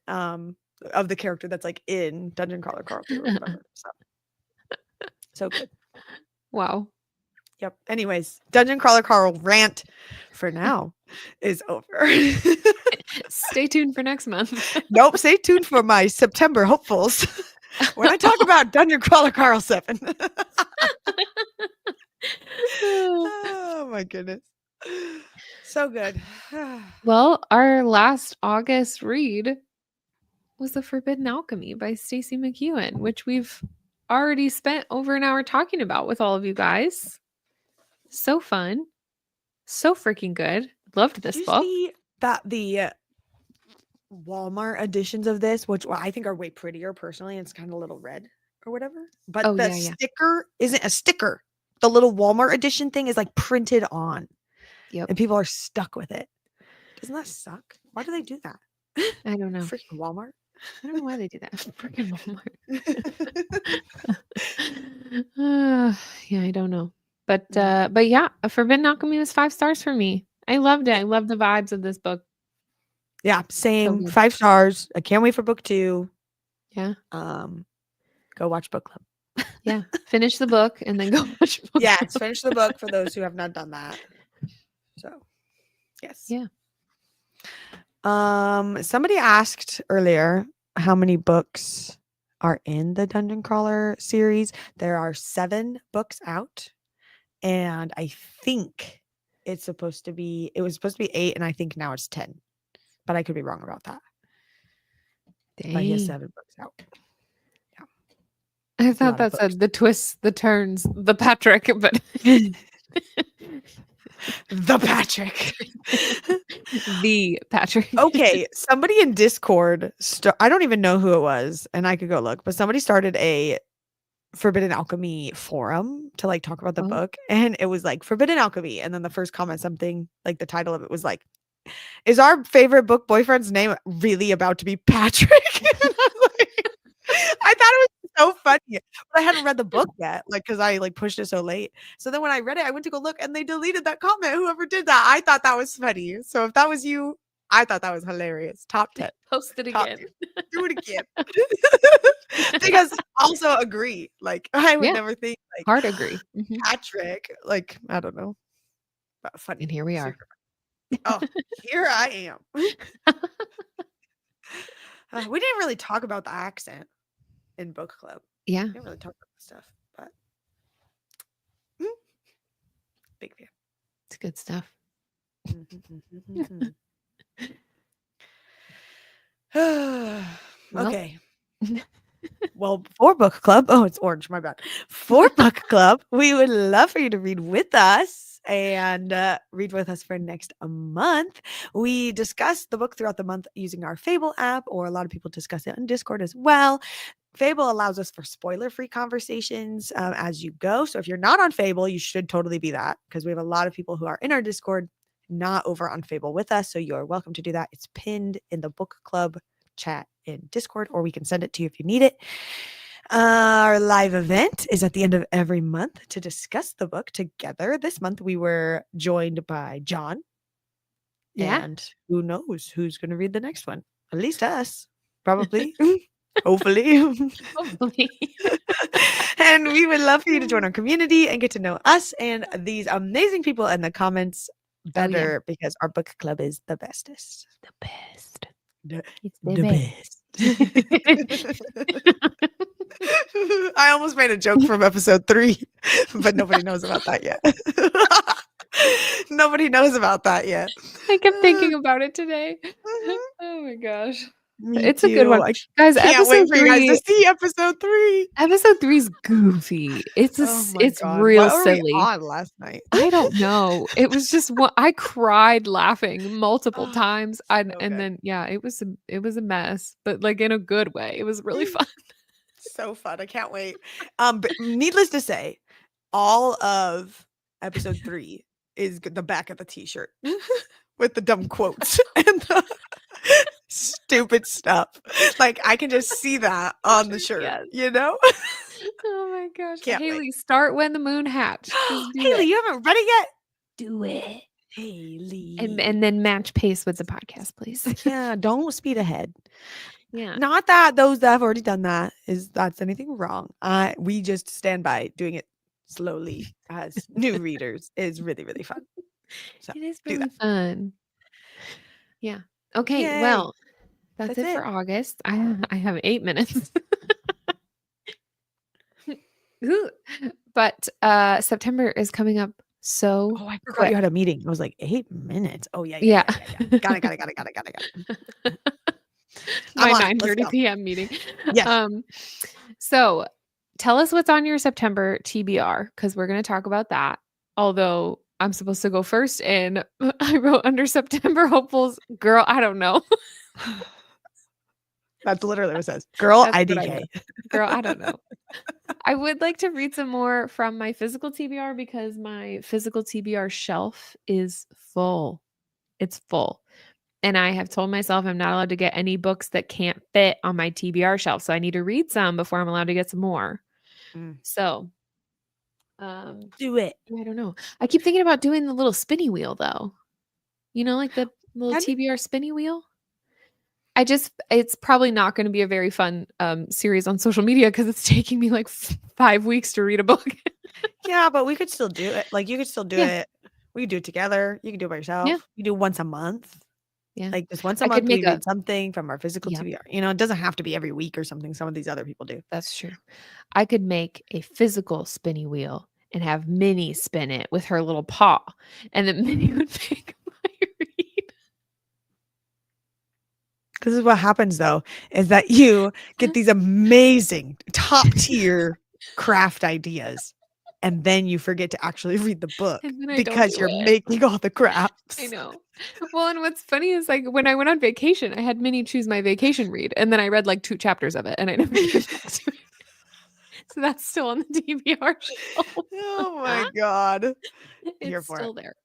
of the character that's like in Dungeon Crawler Carl 2 or whatever. So good. Wow. Yep. Anyways, Dungeon Crawler Carl rant for now is over. Stay tuned for next month. Nope. Stay tuned for my September hopefuls when I talk about Dungeon Crawler Carl 7. Oh my goodness. So good. Well, our last August read was The Forbidden Alchemy by Stacey McEwen, which we've already spent over an hour talking about with all of you guys. So fun. So freaking good. Loved this Did you book. see that the Walmart editions of this, which I think are way prettier personally, it's kind of a little red or whatever, but Oh, the yeah. sticker isn't a sticker. The little Walmart edition thing is like printed on. Yep. And people are stuck with it. Doesn't that suck? Why do they do that? I don't know. Freaking Walmart. I don't know why they do that. Freaking Walmart. Yeah, I don't know. But yeah, A Forbidden Alchemy was 5 stars for me. I loved it. I love the vibes of this book. Yeah, same. good. 5 stars. I can't wait for book 2. Yeah. Go watch book club. Yeah. Finish the book and then go watch book Yes, club. finish the book for those who have not done that. So, yes. Yeah. Somebody asked earlier how many books are in the Dungeon Crawler series. There are 7 books out, and I think it was supposed to be 8, and I think now it's 10. But I could be wrong about that. Dang. But he has 7 books out. Yeah. I thought that said the twists, the turns, the Patrick, but the Patrick. The Patrick. Okay, somebody in Discord, I don't even know who it was, and I could go look, but somebody started a Forbidden Alchemy forum to like talk about the book, and it was like Forbidden Alchemy, and then the first comment, something like the title of it was like, is our favorite book boyfriend's name really about to be Patrick? I thought it was so funny, but I hadn't read the book yet, like, because I like pushed it so late. So then when I read it, I went to go look, and they deleted that comment. Whoever did that, I thought that was funny. So if that was you, I thought that was hilarious. Top 10. Post it again. Do it again. Because also agree. Like, I would never think like hard agree. Patrick. Like, I don't know. But funny. And here we are. Oh, here I am. We didn't really talk about the accent in book club. Yeah. We didn't really talk about that stuff, but big fan. It's good stuff. Okay. Well, for book club, it's orange, my bad. For book club, we would love for you to read with us and read with us for next month. We discuss the book throughout the month using our Fable app, or a lot of people discuss it on Discord as well. Fable allows us for spoiler-free conversations as you go. So if you're not on Fable, you should totally be that, because we have a lot of people who are in our Discord not over on Fable with us. So you're welcome to do that. It's pinned in the book club chat in Discord, or we can send it to you if you need it. Our live event is at the end of every month to discuss the book together. This month we were joined by John, Yeah. and who knows who's going to read the next one? At least us, probably, hopefully. Hopefully. And we would love for you to join our community and get to know us and these amazing people in the comments better because our book club is the bestest. The best. It's the best. I almost made a joke from episode 3, but nobody knows about that yet. Nobody knows about that yet. I kept thinking about it today. Oh my gosh. Me It's too. a good one. I Guys, can't wait episode for you guys to 3 see episode 3. Episode 3 is goofy. It's Oh my it's God. real What were we silly. on last night? I don't know. It was just what I cried laughing multiple times. And good. then it was a mess, but like in a good way. It was really fun. So fun. I can't wait. But needless to say, all of episode 3 is the back of the t-shirt with the dumb quotes and the stupid stuff. Like I can just see that on the shirt, you know? Oh my gosh. Can't Haley, wait. start when the moon hatched. Haley, you haven't read it yet? Do it. Haley. And then match pace with the podcast, please. Yeah, don't speed ahead. Yeah. Not that those that have already done that's anything wrong. We just stand by doing it slowly as new readers is really, really fun. So It is really fun. Yeah. Okay. Yay. Well, that's it for August. I have 8 minutes. But September is coming up so I forgot quick. you had a meeting. I was like 8 minutes. Oh yeah. Got it. My 9:30 p.m. meeting. Yes. So tell us what's on your September TBR because we're going to talk about that. Although I'm supposed to go first, and I wrote under September hopefuls. Girl, I don't know. That's literally what it says. Girl, IDK. Girl, I don't know. I would like to read some more from my physical TBR because my physical TBR shelf is full. It's full. And I have told myself I'm not allowed to get any books that can't fit on my TBR shelf. So I need to read some before I'm allowed to get some more. So do it. I don't know. I keep thinking about doing the little spinny wheel though. You know, like the little TBR spinny wheel. It's probably not going to be a very fun series on social media because it's taking me like 5 weeks to read a book. Yeah, but we could still do it. Like you could still do it. We could do it together. You can do it by yourself. Yeah. You do once a month. Yeah. Like just once a month we read something from our physical TBR. You know, it doesn't have to be every week or something. Some of these other people do. That's true. I could make a physical spinny wheel and have Minnie spin it with her little paw. And then Minnie would pick my read. This is what happens though, is that you get these amazing top tier craft ideas. And then you forget to actually read the book because you're making all the crafts. I know. Well, and what's funny is like when I went on vacation, I had Minnie choose my vacation read, and then I read like 2 chapters of it, and I never came back to it. So that's still on the TBR shelf. Oh my God. It's still there.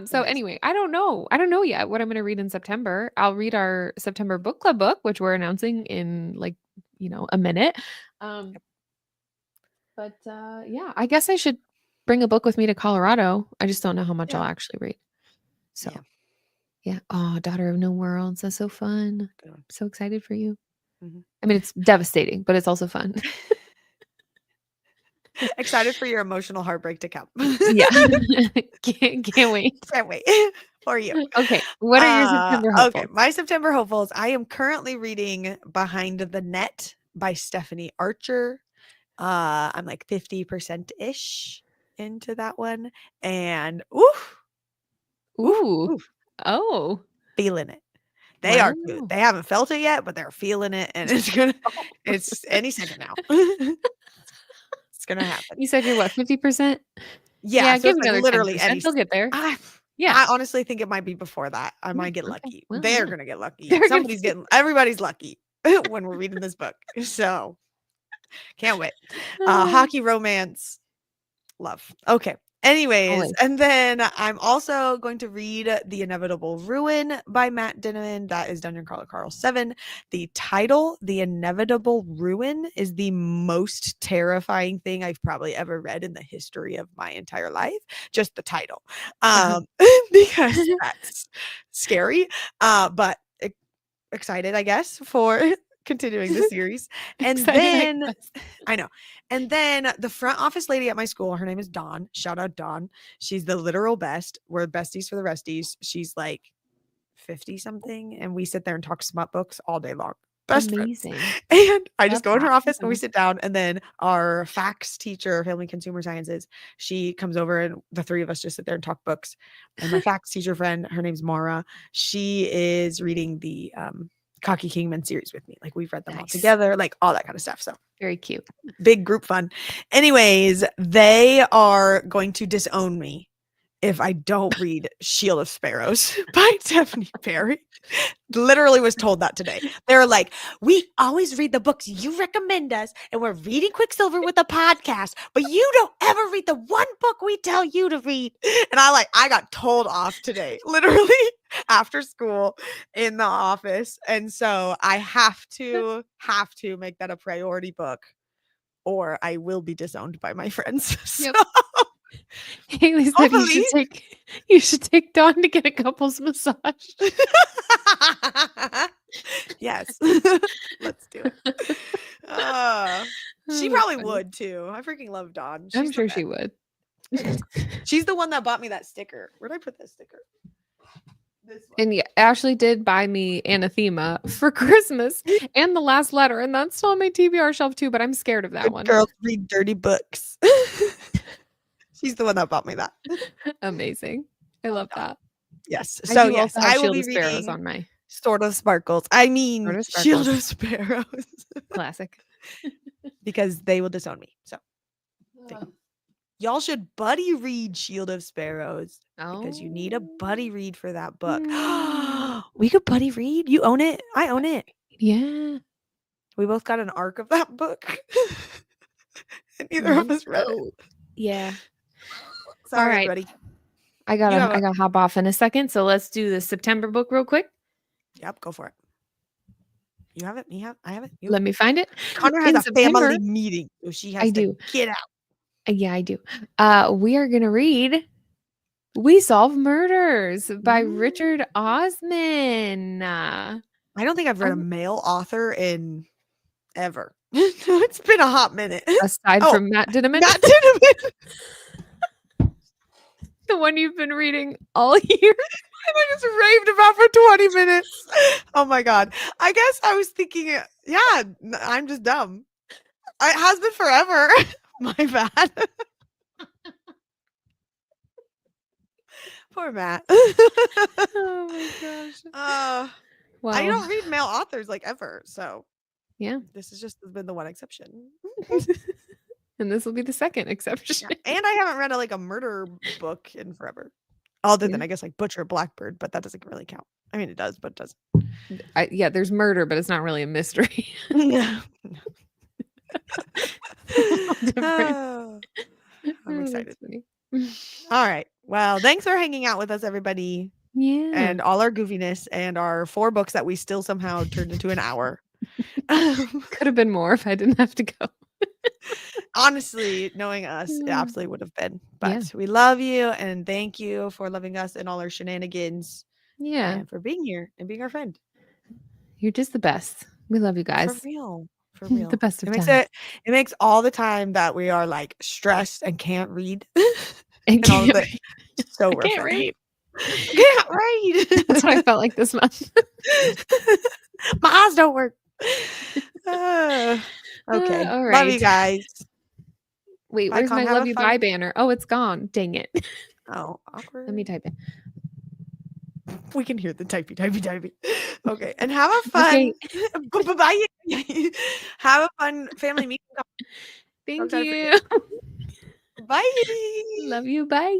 So anyway, I don't know yet what I'm going to read in September. I'll read our September book club book, which we're announcing in like, a minute. But I guess I should bring a book with me to Colorado. I just don't know how much I'll actually read. So, yeah. Oh, Daughter of No Worlds. That's so fun. I'm so excited for you. Mm-hmm. I mean, it's devastating, but it's also fun. Excited for your emotional heartbreak to come. Yeah. Can't wait. Can't wait for you. Okay. What are your September hopefuls? Okay. My September hopefuls. I am currently reading Behind the Net by Stephanie Archer. I'm like 50% ish into that one. And oh, feeling it. They are good. They haven't felt it yet, but they're feeling it. And it's any second now. It's gonna happen. You said you're what, 50%? Yeah, so give me another literally 10%. They'll get there. I honestly think it might be before that. I might get lucky. Well, they're gonna get lucky. Everybody's lucky when we're reading this book. So can't wait. Hockey romance. Love. Okay. Anyways, Always. and then I'm also going to read The Inevitable Ruin by Matt Dinniman. That is Dungeon Crawler Carl 7. The title, The Inevitable Ruin, is the most terrifying thing I've probably ever read in the history of my entire life. Just the title. Because that's scary. But excited, I guess, for continuing the series. And then I know. And then the front office lady at my school, her name is Dawn. Shout out Dawn. She's the literal best. We're besties for the resties. She's like 50 something, and we sit there and talk smut books all day long. Best Amazing. friends. And I just Love go in her that. office and we sit down, and then our FACS teacher, Family Consumer Sciences, she comes over and the three of us just sit there and talk books. And my FACS teacher friend, her name's Mara. She is reading the Cocky Kingman series with me. Like, we've read them all together, like all that kind of stuff. So very cute. Big group fun. Anyways, they are going to disown me if I don't read Shield of Sparrows by Stephanie Perry. Literally was told that today. They're like, we always read the books you recommend us, and we're reading Quicksilver with a podcast, but you don't ever read the one book we tell you to read. And I got told off today, literally after school in the office. And so I have to make that a priority book, or I will be disowned by my friends. Yep. So, Haley said you should take Dawn to get a couples massage. Yes. Let's do it. She probably would too. I freaking love Dawn. I'm sure she would. She's the one that bought me that sticker. Where'd I put that sticker? This one. And yeah, Ashley did buy me Anathema for Christmas and The Last Letter, and that's still on my TBR shelf too, but I'm scared of that one. Girls read dirty books. She's the one that bought me that. Amazing. I love that. Yes. So yes, I will be reading on my Sword of Sparkles. I mean, Shield of Sparrows. Classic. Because they will disown me. So y'all should buddy read Shield of Sparrows, because you need a buddy read for that book. We could buddy read. You own it. I own it. Yeah. We both got an arc of that book. And neither of us read it. Yeah. Sorry, everybody. I gotta hop off in a second. So let's do the September book real quick. Yep, go for it. You have it? I have it. Let me find it. Connor has a family meeting, so she has to get out. Yeah, I do. We are gonna read We Solve Murders by Richard Osman. I don't think I've read a male author in ever. It's been a hot minute. Aside from Matt Dinniman. Matt Dinniman. The one you've been reading all year. And I just raved about for 20 minutes. Oh my God. I guess I was thinking, yeah, I'm just dumb. It has been forever. My bad. Poor Matt. Oh my gosh. Well, I don't read male authors like ever. So yeah, this has just been the one exception. And this will be the second exception. Yeah. And I haven't read a murder book in forever. Other than, I guess, like Butcher Blackbird, but that doesn't really count. I mean, it does, but it doesn't. Yeah, there's murder, but it's not really a mystery. Yeah. I'm excited. All right. Well, thanks for hanging out with us, everybody. Yeah. And all our goofiness and our 4 books that we still somehow turned into an hour. Could have been more if I didn't have to go. Honestly, knowing us, it absolutely would have been. But we love you, and thank you for loving us and all our shenanigans. Yeah. And for being here and being our friend. You're just the best. We love you guys. For real. For real. The best of times. It makes all the time that we are like stressed and can't read. And all of it so I can't read. Can't read. That's what I felt like this month. My eyes don't work. Okay. All right. Love you guys. Wait, where's my love you bye banner? Oh, it's gone. Dang it. Oh, awkward. Let me type it. We can hear the typey. Okay. And have a fun bye. Have a fun family meeting. Thank you. Bye. Love you. Bye.